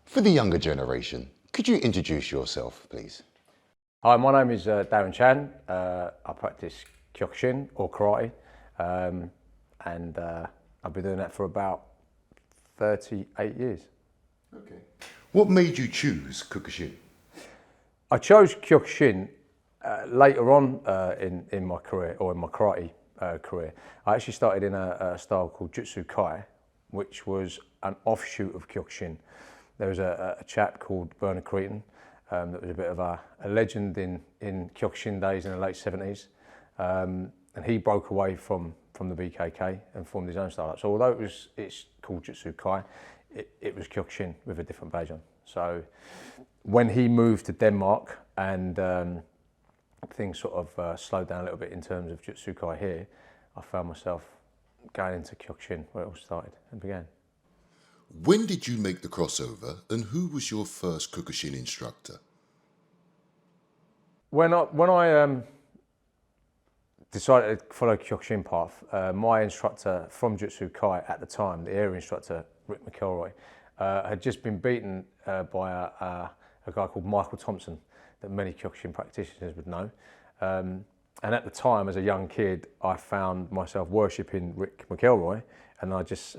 For the younger generation, could you introduce yourself, please? Hi, my name is Darren Chan. I practice Kyokushin or karate, and I've been doing that for about 38 years. Okay. What made you choose Kyokushin? I chose Kyokushin later on in my career, or in my karate career. I actually started in a style called Jutsu Kai, which was an offshoot of Kyokushin. There was a chap called Bernard Cretan that was a bit of a legend in Kyokushin days in the late 70s. And he broke away from the BKK and formed his own style. So although it's called Jutsu Kai, it was Kyokushin with a different badge on. So when he moved to Denmark and things sort of slowed down a little bit in terms of Jutsu Kai here, I found myself going into Kyokushin where it all started and began. When did you make the crossover and who was your first Kyokushin instructor? When I decided to follow Kyokushin path, my instructor from Jutsu Kai at the time, the area instructor, Rick McElroy, had just been beaten by a guy called Michael Thompson that many Kyokushin practitioners would know. And at the time, as a young kid, I found myself worshipping Rick McElroy, and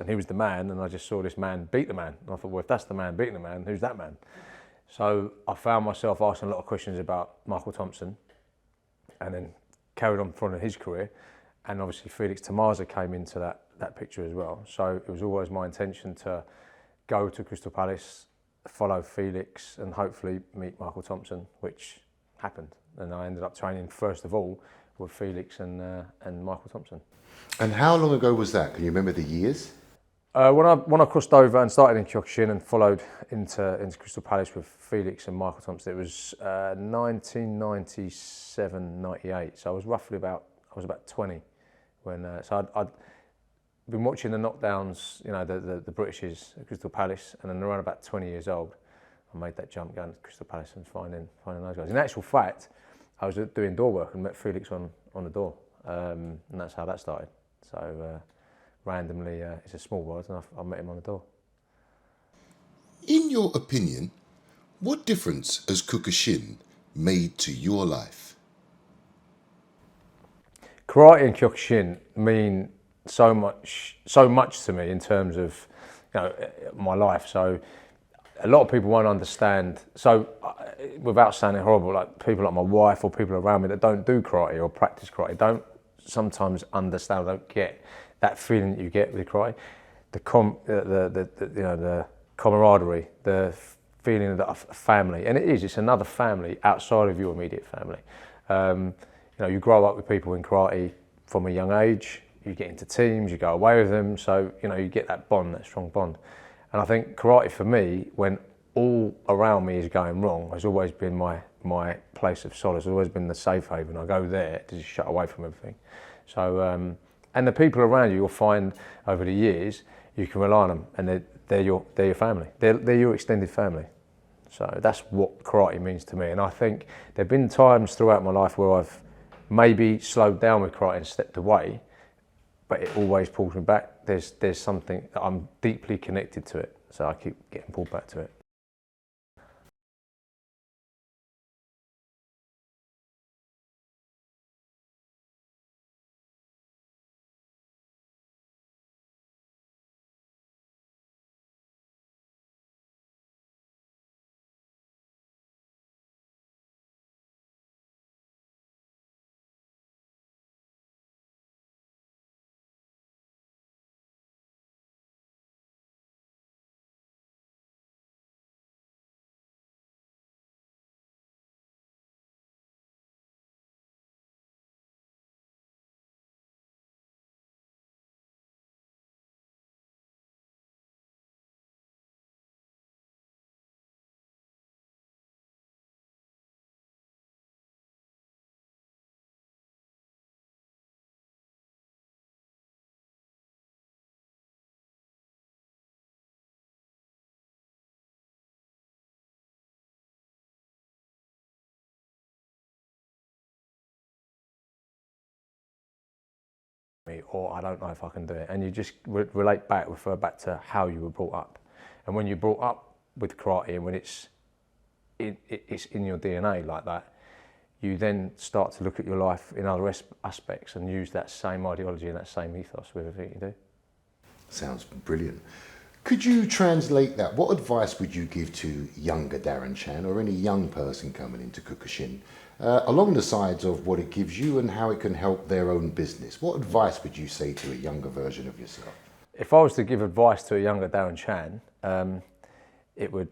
he was the man, and I just saw this man beat the man. And I thought, well, if that's the man beating the man, who's that man? So I found myself asking a lot of questions about Michael Thompson, and then carried on following his career. And obviously Felix Tamaza came into that picture as well. So it was always my intention to go to Crystal Palace, follow Felix, and hopefully meet Michael Thompson, which happened. And I ended up training first of all with Felix and Michael Thompson. And how long ago was that? Can you remember the years? When I crossed over and started in Kyokushin and followed into Crystal Palace with Felix and Michael Thompson, it was 1997, 98. So I was about 20 when. So I'd been watching the knockdowns, you know, the Britishers at Crystal Palace, and then around about 20 years old, I made that jump going to Crystal Palace and finding those guys. In actual fact, I was doing door work and met Felix on the door, and that's how that started. So randomly, it's a small world, and I met him on the door. In your opinion, what difference has Kyokushin made to your life? Karate and Kyokushin mean so much to me in terms of, you know, my life. So a lot of people won't understand. So without sounding horrible, like people like my wife or people around me that don't do karate or practice karate don't sometimes understand, don't get that feeling that you get with karate, the camaraderie, the feeling of a family, and it's another family outside of your immediate family. You know, you grow up with people in karate from a young age. You get into teams, you go away with them, so you know you get that bond, that strong bond. And I think karate for me, when all around me is going wrong, has always been my place of solace. It's always been the safe haven. I go there to just shut away from everything. So, and the people around you, you'll find over the years, you can rely on them, and they're your family. They're your extended family. So that's what karate means to me. And I think there've been times throughout my life where I've maybe slowed down with karate and stepped away, but it always pulls me back. There's something that I'm deeply connected to it, so I keep getting pulled back to it. Or I don't know if I can do it, and you just refer back to how you were brought up. And when you're brought up with karate, and when it's in your DNA like that, you then start to look at your life in other aspects and use that same ideology and that same ethos with everything you do. Sounds brilliant. Could you translate that? What advice would you give to younger Darren Chan or any young person coming into Kyokushin, along the sides of what it gives you and how it can help their own business? What advice would you say to a younger version of yourself? If I was to give advice to a younger Darren Chan, it would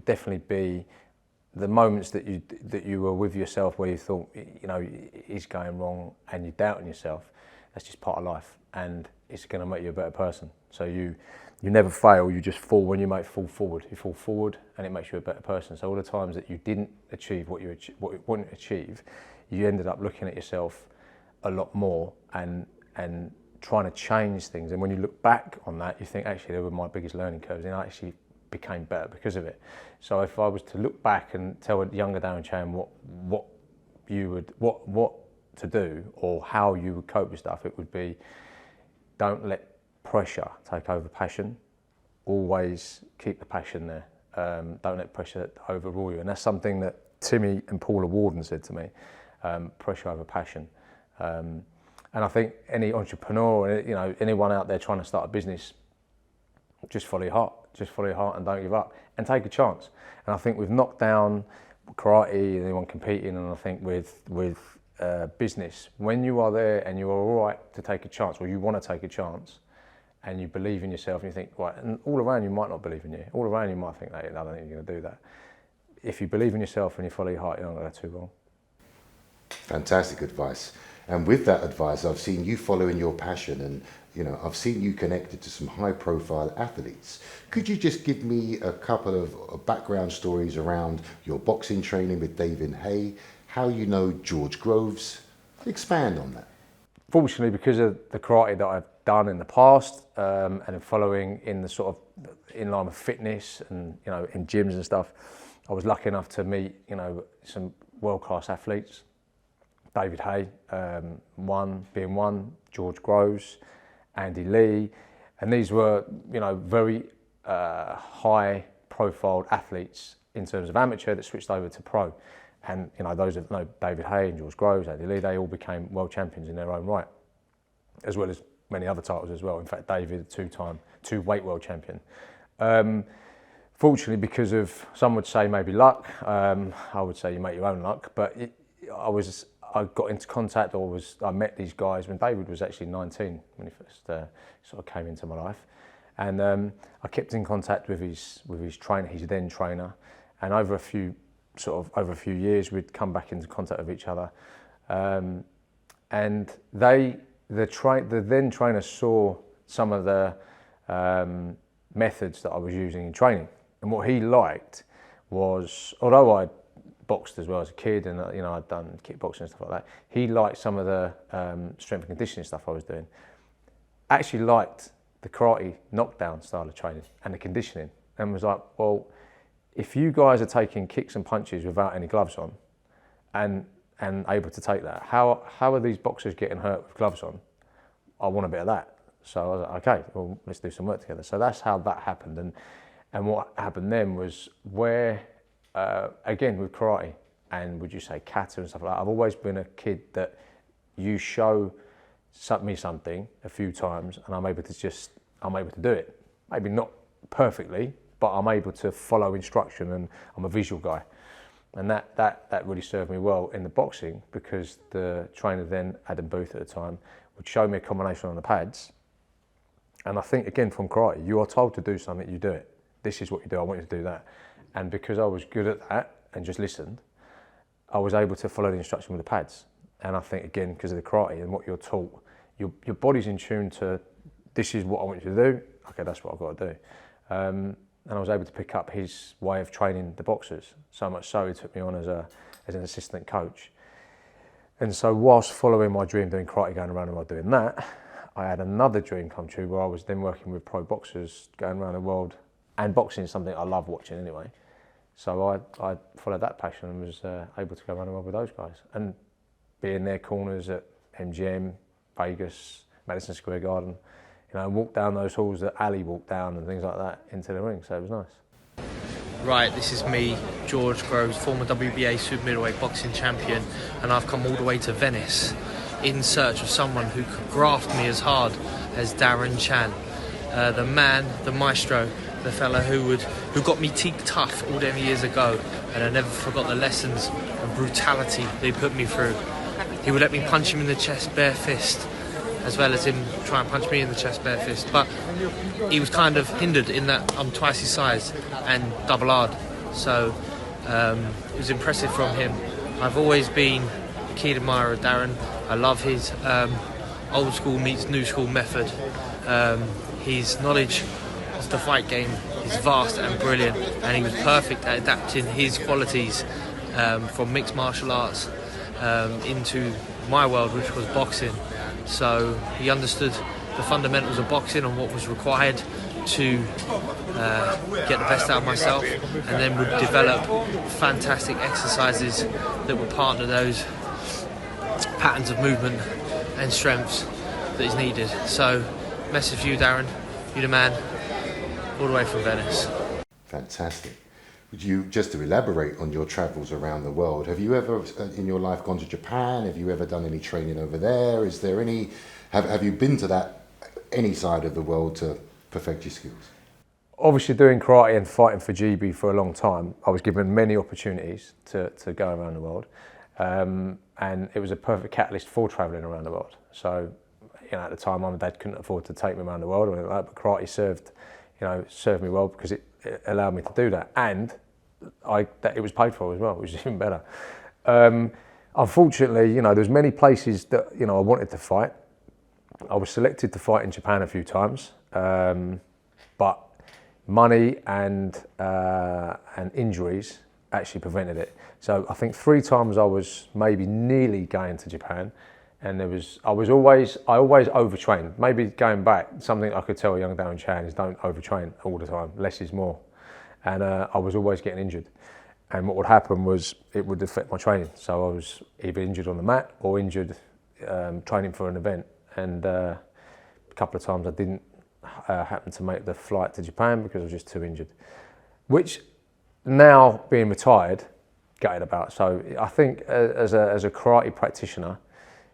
definitely be the moments that you were with yourself where you thought, you know, it's going wrong and you're doubting yourself. That's just part of life, and it's going to make you a better person. So you never fail, you just fall. When you make fall forward, you fall forward and it makes you a better person. So all the times that you didn't achieve what you wanted to achieve, you ended up looking at yourself a lot more and trying to change things. And when you look back on that, you think, actually, they were my biggest learning curves, and I actually became better because of it. So if I was to look back and tell a younger Darren Chan what to do or how you would cope with stuff, it would be, don't let pressure take over passion. Always keep the passion there. Don't let pressure overrule you. And that's something that Timmy and Paula Warden said to me, pressure over passion. And I think any entrepreneur, you know, anyone out there trying to start a business, just follow your heart. Just follow your heart and don't give up and take a chance. And I think with knockdown, karate, anyone competing, and I think with business, when you are there and you are all right to take a chance, or you want to take a chance, and you believe in yourself, and you think, right, and all around you might not believe in you. All around you might think, hey, I don't think you're going to do that. If you believe in yourself and you follow your heart, you're not going to go too wrong. Fantastic advice. And with that advice, I've seen you following your passion, and you know, I've seen you connected to some high-profile athletes. Could you just give me a couple of background stories around your boxing training with David Hay, how you know George Groves? Expand on that. Fortunately, because of the karate that I've done in the past, and following in the sort of in line with fitness and, you know, in gyms and stuff, I was lucky enough to meet, you know, some world-class athletes. David Hay, being one, George Groves, Andy Lee, and these were, you know, very high-profile athletes in terms of amateur that switched over to pro. And, you know, those that know David Hay and George Groves, Andy Lee, they all became world champions in their own right, as well as many other titles as well. In fact, David, two-weight world champion. Fortunately, because of, some would say maybe luck, I would say you make your own luck, but I got into contact, I met these guys when David was actually 19 when he first sort of came into my life, and I kept in contact with his trainer, his then trainer, and over a few years we'd come back into contact with each other, and the then trainer saw some of the methods that I was using in training, and what he liked was, although I boxed as well as a kid, and you know, I'd done kickboxing and stuff like that, he liked some of the strength and conditioning stuff I was doing. Actually liked the karate knockdown style of training and the conditioning, and was like, well, if you guys are taking kicks and punches without any gloves on and able to take that, how are these boxers getting hurt with gloves on? I want a bit of that. So I was like, okay, well, let's do some work together. So that's how that happened. And what happened then was where, again, with karate and would you say kata and stuff like that, I've always been a kid that you show me something a few times and I'm able to do it. Maybe not perfectly, but I'm able to follow instruction, and I'm a visual guy. And that really served me well in the boxing, because the trainer then, Adam Booth at the time, would show me a combination on the pads. And I think, again, from karate, you are told to do something, you do it. This is what you do, I want you to do that. And because I was good at that and just listened, I was able to follow the instruction with the pads. And I think, again, because of the karate and what you're taught, your body's in tune to, this is what I want you to do, okay, that's what I've got to do. And I was able to pick up his way of training the boxers, so much so he took me on as an assistant coach. And so whilst following my dream doing karate, going around the world doing that, I had another dream come true where I was then working with pro boxers, going around the world, and boxing is something I love watching anyway. So I followed that passion and was able to go around the world with those guys and be in their corners at MGM, Vegas, Madison Square Garden, you know, and walk down those halls that Ali walked down and things like that into the ring. So it was nice. Right, this is me, George Groves, former WBA super middleweight boxing champion, and I've come all the way to Venice in search of someone who could graft me as hard as Darren Chan, the man, the maestro, the fella who got me teak tough all them years ago, and I never forgot the lessons and brutality they put me through. He would let me punch him in the chest bare fist, as well as him try and punch me in the chest bare fist, but he was kind of hindered in that I'm twice his size and double hard, so it was impressive from him. I've always been a keen admirer of Darren. I love his old school meets new school method. His knowledge of the fight game is vast and brilliant, and he was perfect at adapting his qualities from mixed martial arts into my world, which was boxing. So he understood the fundamentals of boxing and what was required to get the best out of myself, and then would develop fantastic exercises that would partner those patterns of movement and strengths that is needed. So, message for you, Darren, you the man, all the way from Venice. Fantastic. Would you, just to elaborate on your travels around the world, have you ever in your life gone to Japan? Have you ever done any training over there? Is there any, have you been to that, any side of the world to perfect your skills? Obviously doing karate and fighting for GB for a long time, I was given many opportunities to go around the world. And it was a perfect catalyst for travelling around the world. So, you know, at the time, Mum and Dad couldn't afford to take me around the world, but karate served me well because it allowed me to do that, and that it was paid for as well, which is even better. Unfortunately, you know, there's many places that, you know, I wanted to fight. I was selected to fight in Japan a few times, but money and injuries actually prevented it. So I think 3 times I was maybe nearly going to Japan, and I always overtrained. Maybe going back, something I could tell a young Darren Chan is don't overtrain all the time. Less is more. And I was always getting injured. And what would happen was it would affect my training. So I was either injured on the mat or injured training for an event. And a couple of times I didn't happen to make the flight to Japan because I was just too injured. Which, now being retired, gutted about. So I think as a karate practitioner,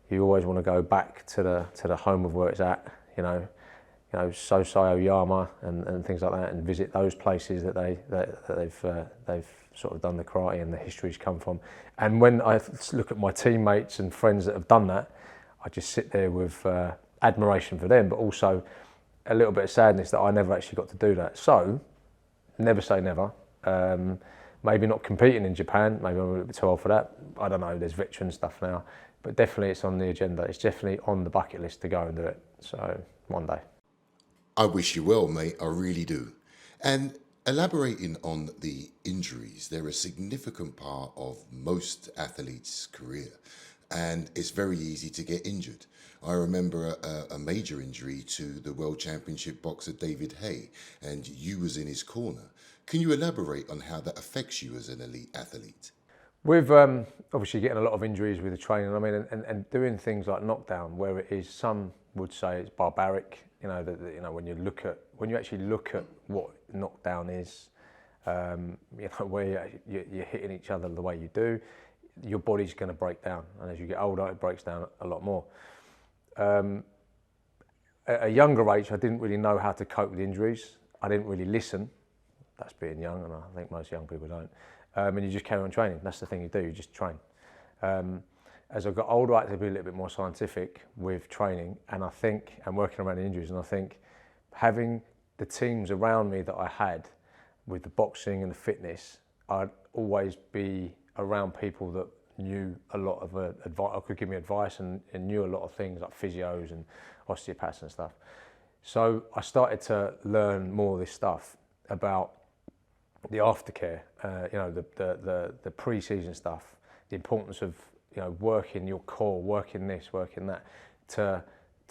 you always want to go back to the home of where it's at, you know, Sosai Oyama and things like that, and visit those places that they've sort of done the karate and the histories come from. And when I look at my teammates and friends that have done that, I just sit there with admiration for them, but also a little bit of sadness that I never actually got to do that. So, never say never. Maybe not competing in Japan, maybe I'm a little bit too old for that. I don't know, there's veteran stuff now. But definitely it's on the agenda. It's definitely on the bucket list to go and do it. So, one day. I wish you well, mate. I really do. And elaborating on the injuries, they're a significant part of most athletes' career. And it's very easy to get injured. I remember a major injury to the World Championship boxer David Hay, and you was in his corner. Can you elaborate on how that affects you as an elite athlete? With obviously getting a lot of injuries with the training, I mean, and doing things like knockdown, where it is, some would say it's barbaric. You know, you know, when you actually look at what knockdown is, you know, where you're hitting each other the way you do, your body's going to break down, and as you get older, it breaks down a lot more. At a younger age, I didn't really know how to cope with injuries. I didn't really listen. That's being young, and I think most young people don't. And you just carry on training. That's the thing you do, you just train. As I got older, I had to be a little bit more scientific with training, and working around the injuries, and I think having the teams around me that I had with the boxing and the fitness, I'd always be around people that knew a lot of advice, could give me advice and knew a lot of things like physios and osteopaths and stuff. So I started to learn more of this stuff about the aftercare, you know, the pre-season stuff, the importance of, you know, working your core, working this, working that, to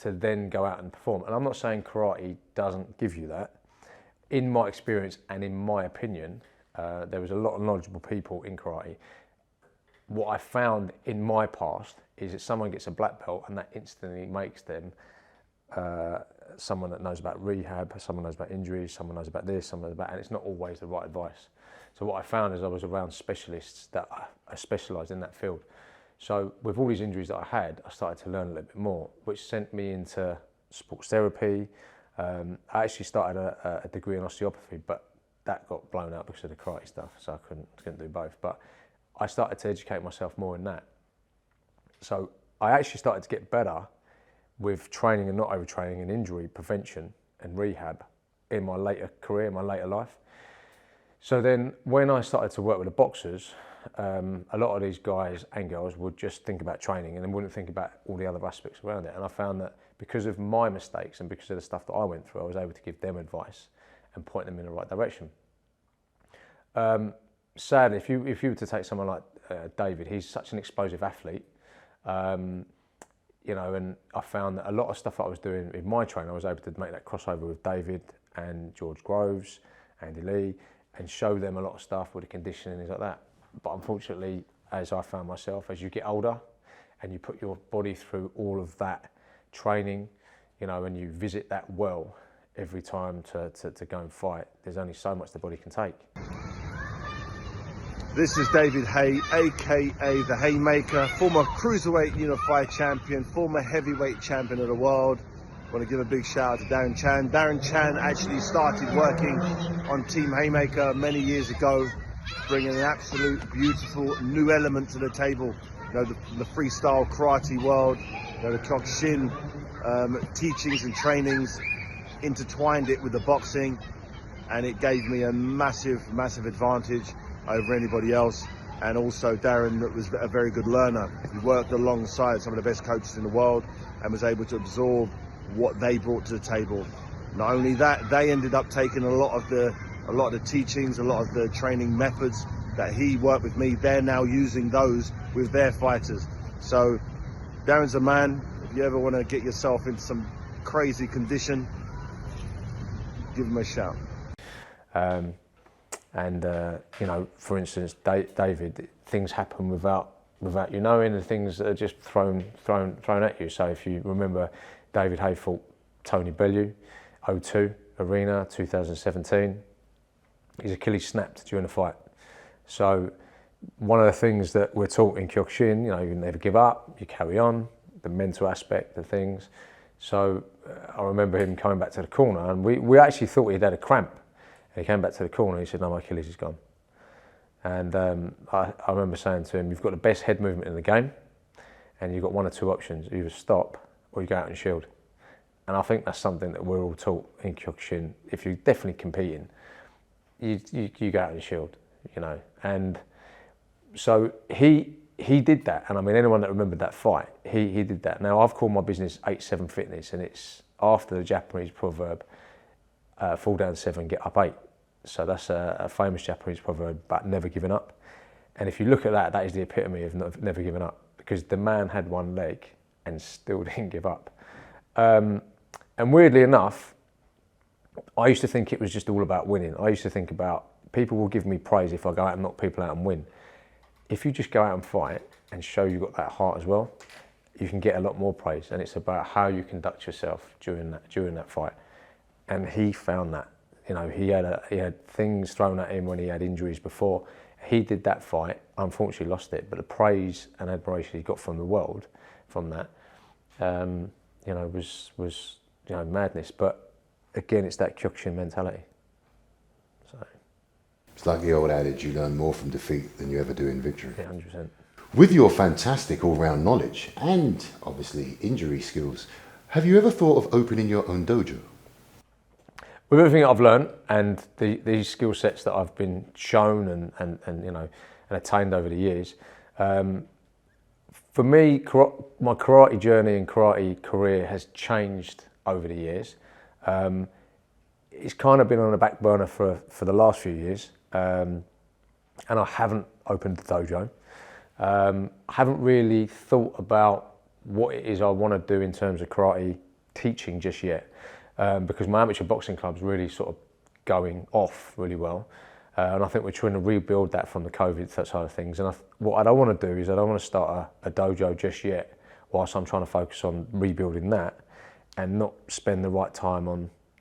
then go out and perform. And I'm not saying karate doesn't give you that. In my experience and in my opinion, there was a lot of knowledgeable people in karate. What I found in my past is that someone gets a black belt and that instantly makes them someone that knows about rehab, someone knows about injuries, someone knows about this, someone knows about, and it's not always the right advice. So what I found is I was around specialists that are specialised in that field. So with all these injuries that I had, I started to learn a little bit more, which sent me into sports therapy. I actually started a degree in osteopathy, but that got blown out because of the karate stuff, so I couldn't do both. But I started to educate myself more in that. So I actually started to get better with training and not overtraining and injury prevention and rehab in my later career, my later life. So then when I started to work with the boxers, a lot of these guys and girls would just think about training and then wouldn't think about all the other aspects around it. And I found that because of my mistakes and because of the stuff that I went through, I was able to give them advice and point them in the right direction. Sadly, if you were to take someone like David, he's such an explosive athlete, you know, and I found that a lot of stuff that I was doing in my training, I was able to make that crossover with David and George Groves, Andy Lee, and show them a lot of stuff with the conditioning and things like that. But unfortunately, as I found myself, as you get older and you put your body through all of that training, you know, and you visit that well every time to go and fight, there's only so much the body can take. This is David Haye, aka the Haymaker, former Cruiserweight Unified Champion, former Heavyweight Champion of the world. I want to give a big shout out to Darren Chan. Darren Chan actually started working on Team Haymaker many years ago, bringing an absolute beautiful new element to the table. You know, the freestyle karate world, you know, the Kyokushin teachings and trainings, intertwined it with the boxing, and it gave me a massive advantage over anybody else. And also Darren was a very good learner. He worked alongside some of the best coaches in the world and was able to absorb what they brought to the table. Not only that, they ended up taking a lot of the teachings, a lot of the training methods that he worked with me. They're now using those with their fighters. So Darren's a man. If you ever want to get yourself into some crazy condition, give him a shout. You know, for instance, David, things happen without you knowing, and things that are just thrown at you. So if you remember, David Haye fought Tony Bellew, 02 Arena, 2017. His Achilles snapped during the fight. So one of the things that we're taught in Kyokushin, you know, you never give up, you carry on, the mental aspect of things. So I remember him coming back to the corner, and we actually thought he'd had a cramp. And he came back to the corner and he said, "No, my Achilles is gone." And I remember saying to him, "You've got the best head movement in the game, and you've got one or two options: either stop or you go out and shield." And I think that's something that we're all taught in Kyokushin. If you're definitely competing, you go out and shield, you know. And so he did that. And I mean, anyone that remembered that fight, he did that. Now, I've called my business 8-7 Fitness, and it's after the Japanese proverb, fall down 7, get up 8. So that's a famous Japanese proverb about never giving up. And if you look at that, that is the epitome of never giving up, because the man had one leg and still didn't give up. And weirdly enough, I used to think it was just all about winning. I used to think about, people will give me praise if I go out and knock people out and win. If you just go out and fight and show you've got that heart as well, you can get a lot more praise. And it's about how you conduct yourself during that fight. And he found that, you know, he had things thrown at him when he had injuries before. He did that fight, unfortunately lost it, but the praise and admiration he got from the world from that, you know, was you know, madness. But again, it's that Kyokushin mentality. So it's like the old adage, you learn more from defeat than you ever do in victory. yeah, 100%. With your fantastic all-round knowledge and obviously injury skills, have you ever thought of opening your own dojo? With everything I've learned and these skill sets that I've been shown and you know, and attained over the years, for me, my karate journey and karate career has changed over the years. It's kind of been on the back burner for the last few years, and I haven't opened the dojo. I haven't really thought about what it is I want to do in terms of karate teaching just yet. Because my amateur boxing club's really sort of going off really well. And I think we're trying to rebuild that from the COVID side of things. And what I don't want to do is I don't want to start a dojo just yet whilst I'm trying to focus on rebuilding that. and not spend the right time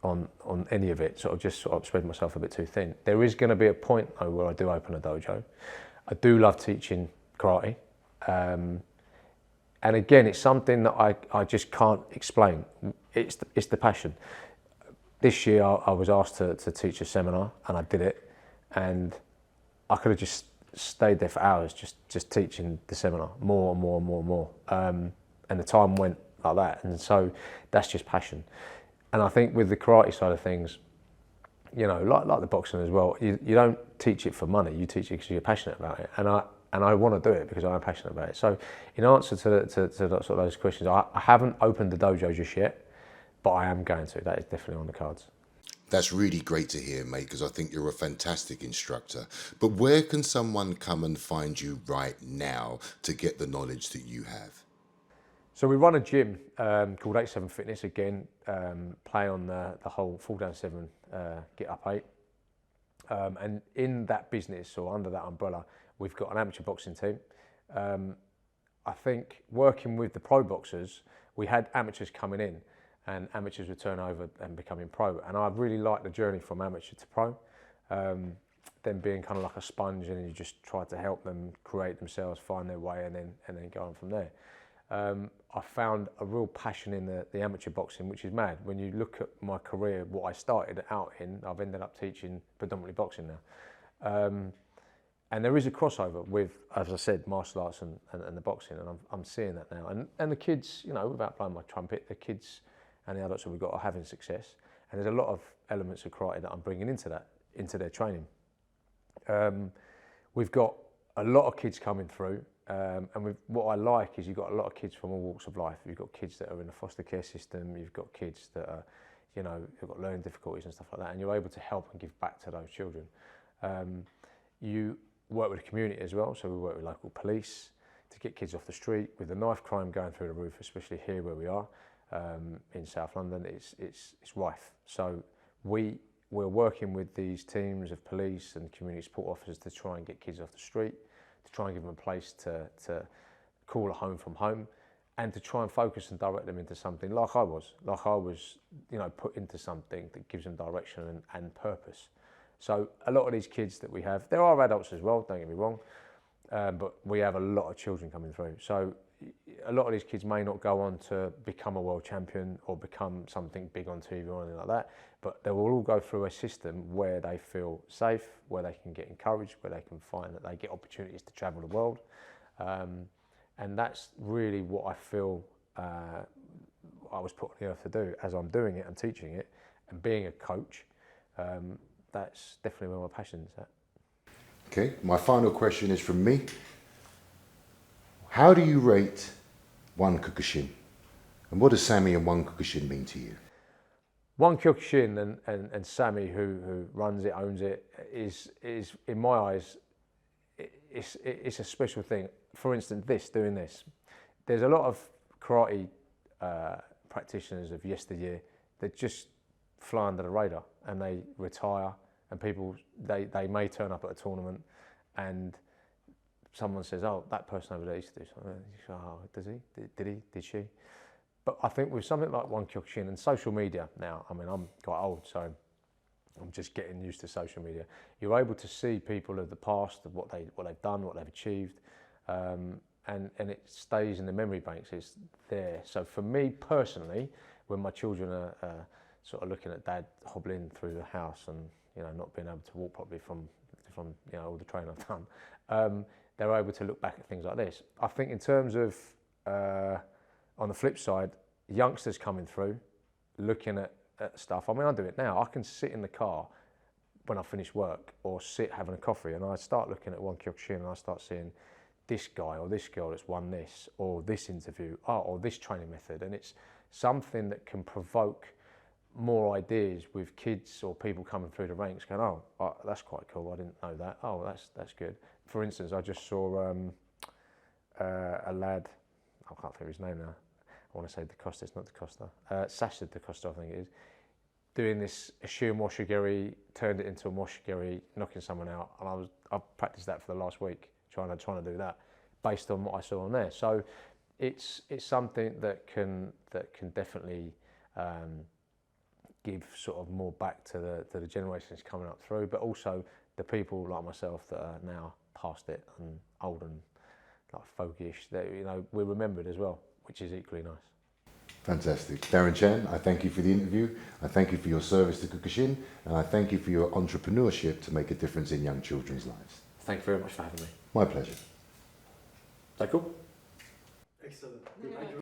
on any of it, sort of spread myself a bit too thin. There is going to be a point though where I do open a dojo. I do love teaching karate, and again, it's something that I just can't explain. It's the passion. This year I was asked to teach a seminar, and I did it, and I could have just stayed there for hours just teaching the seminar more and more and more and more, and the time went like that, and so that's just passion. And I think with the karate side of things, you know, like the boxing as well, you don't teach it for money, you teach it because you're passionate about it, and I want to do it because I'm passionate about it. So in answer to sort of those questions, I haven't opened the dojo just yet, but I am going to. That is definitely on the cards. That's really great to hear, mate, because I think you're a fantastic instructor. But where can someone come and find you right now to get the knowledge that you have? So we run a gym called 87 Fitness, again, play on the whole fall down 7, get up 8. And in that business, or under that umbrella, we've got an amateur boxing team. I think working with the pro boxers, we had amateurs coming in, and amateurs would turn over and becoming pro. And I really liked the journey from amateur to pro, them being kind of like a sponge, and you just try to help them create themselves, find their way, and then go on from there. I found a real passion in the amateur boxing, which is mad. When you look at my career, what I started out in, I've ended up teaching predominantly boxing now. And there is a crossover with, as I said, martial arts and the boxing, and I'm seeing that now. And the kids, you know, without blowing my trumpet, the kids and the adults that we've got are having success. And there's a lot of elements of karate that I'm bringing into their training. We've got a lot of kids coming through. And what I like is you've got a lot of kids from all walks of life. You've got kids that are in the foster care system. You've got kids that are, you know, who've got learning difficulties and stuff like that. And you're able to help and give back to those children. You work with the community as well. So we work with local police to get kids off the street. With the knife crime going through the roof, especially here where we are in South London, it's rife. So we're working with these teams of police and community support officers to try and get kids off the street, to try and give them a place to call a home from home, and to try and focus and direct them into something like I was, you know, put into something that gives them direction and purpose. So a lot of these kids that we have, there are adults as well, don't get me wrong, but we have a lot of children coming through. So a lot of these kids may not go on to become a world champion or become something big on TV or anything like that, but they will all go through a system where they feel safe, where they can get encouraged, where they can find that they get opportunities to travel the world. And that's really what I feel I was put on the earth to do. As I'm doing it and teaching it and being a coach, that's definitely where my passion is at. Okay, my final question is from me. How do you rate One Kyokushin? And what does Sammy and One Kyokushin mean to you? One Kyokushin and Sammy, who runs it, owns it, is in my eyes, it's a special thing. For instance, doing this. There's a lot of karate practitioners of yesteryear that just fly under the radar and they retire, and people, they may turn up at a tournament and someone says, oh, that person over there used to do something. You say, oh, does he? Did he? Did she? But I think with something like One Kyokushin and social media now, I mean, I'm quite old, so I'm just getting used to social media. You're able to see people of the past, of what they've done, what they've achieved, and it stays in the memory banks. It's there. So for me personally, when my children are sort of looking at Dad hobbling through the house and, you know, not being able to walk properly from you know, all the training I've done, they're able to look back at things like this. I think in terms of, on the flip side, youngsters coming through, looking at stuff. I mean, I do it now. I can sit in the car when I finish work or sit having a coffee and I start looking at One Kyokushin and I start seeing this guy or this girl that's won this, or this interview, or this training method. And it's something that can provoke more ideas with kids or people coming through the ranks going, oh, that's quite cool, I didn't know that. Oh, that's good. For instance, I just saw a lad, I can't think of his name now, I want to say DaCosta, it's not DaCosta, Sasha DaCosta I think it is, doing this Ashir Moshigiri, turned it into a Moshigiri, knocking someone out, and I've practiced that for the last week, trying to do that, based on what I saw on there. So it's something that can definitely give sort of more back to the generations coming up through, but also the people like myself that are now past it and old and like folkish, that, you know, we're remembered as well, which is equally nice. Fantastic. Darren Chan, I thank you for the interview. I thank you for your service to Kyokushin, and I thank you for your entrepreneurship to make a difference in young children's lives. Thank you very much for having me. My pleasure. Is that cool? Excellent.